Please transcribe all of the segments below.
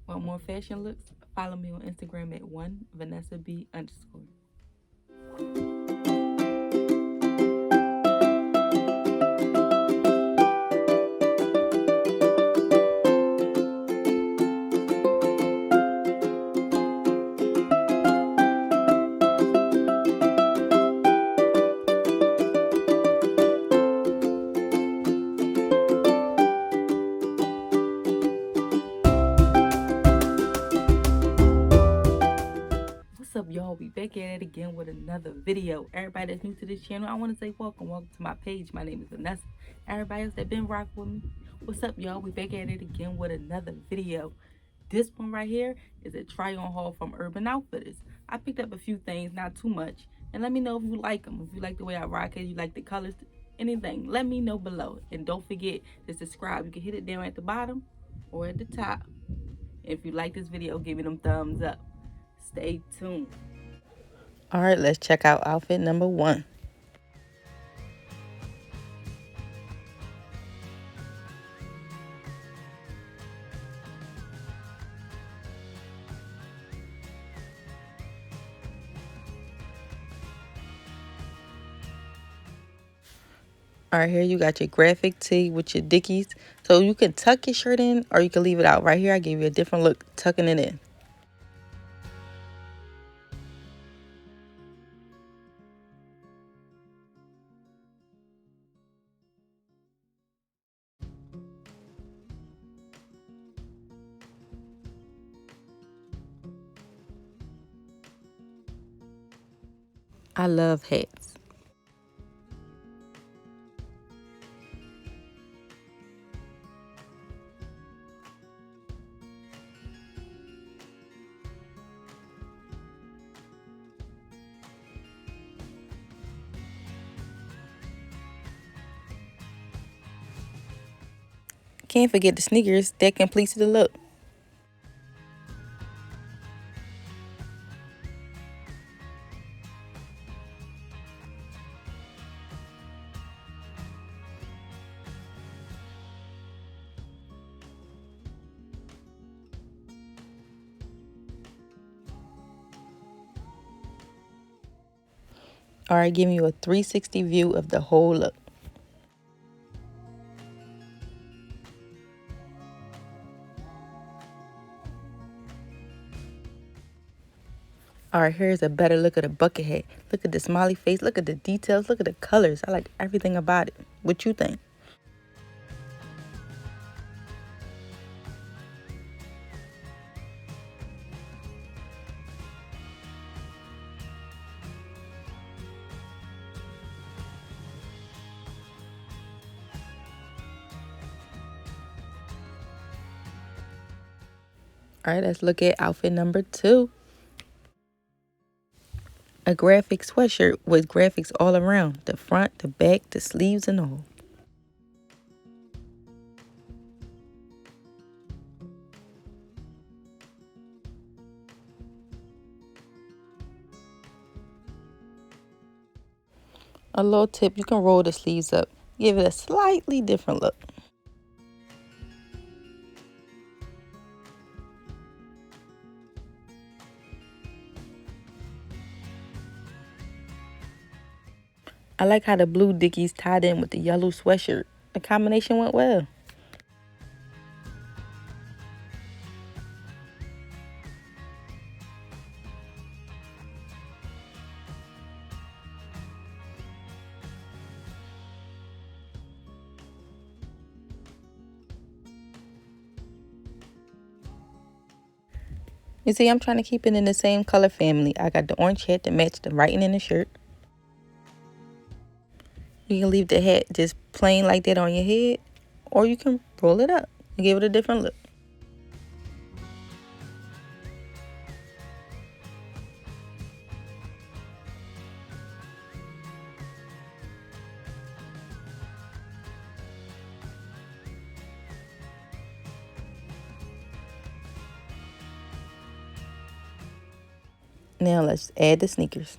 Want more fashion looks? Follow me on Instagram at 1VanessaB_. What's up, y'all? We back at it again with another video. Everybody that's new to this channel, I want to say welcome to my page. My name is Vanessa. Everybody else that been rocking with me, what's up, y'all? We back at it again with another video. This one right here is a try-on haul from Urban Outfitters. I picked up a few things, not too much, and let me know if you like them. If you like the way I rock it, you like the colors, anything, let me know below. And don't forget to subscribe. You can hit it down at the bottom or at the top. If you like this video, give it them thumbs up. Stay tuned. All right, let's check out outfit number 1. All right, here you got your graphic tee with your dickies. So you can tuck your shirt in or you can leave it out. Right here, I gave you a different look, tucking it in. I love hats. Can't forget the sneakers. That completes the look. All right, giving you a 360 view of the whole look. All right, here's a better look at the bucket hat. Look at the smiley face. Look at the details. Look at the colors. I like everything about it. What you think? All right, let's look at outfit number 2. A graphic sweatshirt with graphics all around. The front, the back, the sleeves, and all. A little tip, you can roll the sleeves up. Give it a slightly different look. I like how the blue dickies tied in with the yellow sweatshirt. The combination went well. You see, I'm trying to keep it in the same color family. I got the orange hat to match the writing in the shirt. You can leave the hat just plain like that on your head, or you can roll it up and give it a different look. Now let's add the sneakers.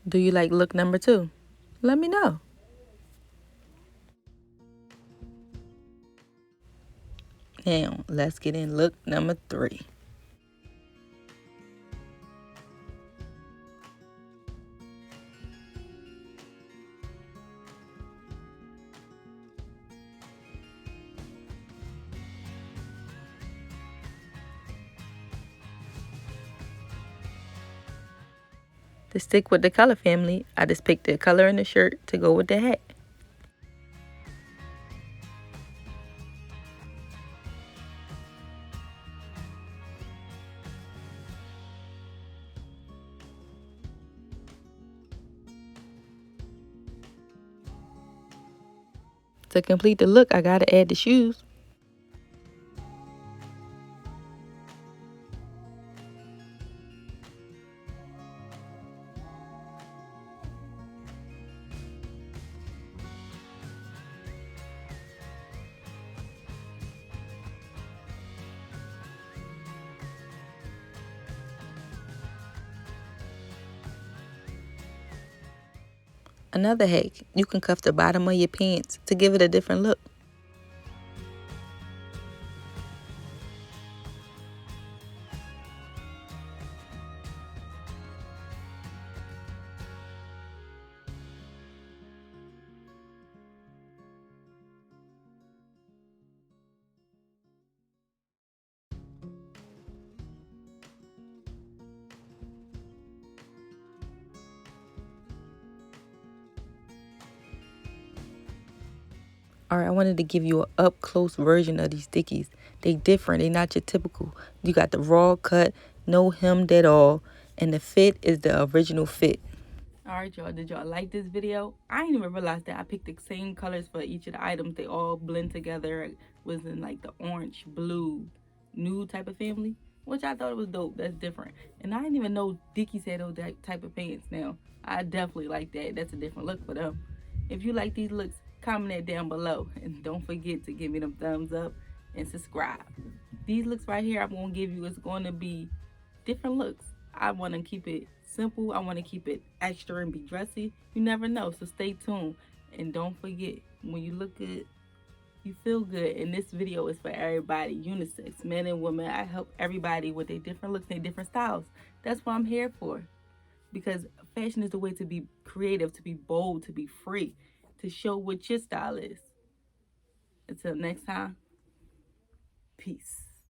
Do you like look number 2? Let me know. Now, let's get in look number 3. To stick with the color family, I just picked the color in the shirt to go with the hat. To complete the look, I gotta add the shoes. Another hack, you can cuff the bottom of your pants to give it a different look. Alright, I wanted to give you an up close version of these dickies. They different, they not your typical. You got the raw cut, no hemmed at all, and the fit is the original fit. Alright, y'all, did y'all like this video? I didn't even realize that I picked the same colors for each of the items. They all blend together. It was in like the orange, blue, nude type of family, which I thought it was dope. That's different. And I didn't even know Dickies had those type of pants. Now, I definitely like that. That's a different look for them. If you like these looks, comment that down below. And don't forget to give me them thumbs up and subscribe. These looks right here I'm going to give you is going to be different looks. I want to keep it simple. I want to keep it extra and be dressy. You never know, so stay tuned. And don't forget, when you look good, you feel good. And this video is for everybody, unisex, men and women. I help everybody with their different looks and different styles. That's what I'm here for. Because fashion is the way to be creative, to be bold, to be free, to show what your style is. Until next time, peace.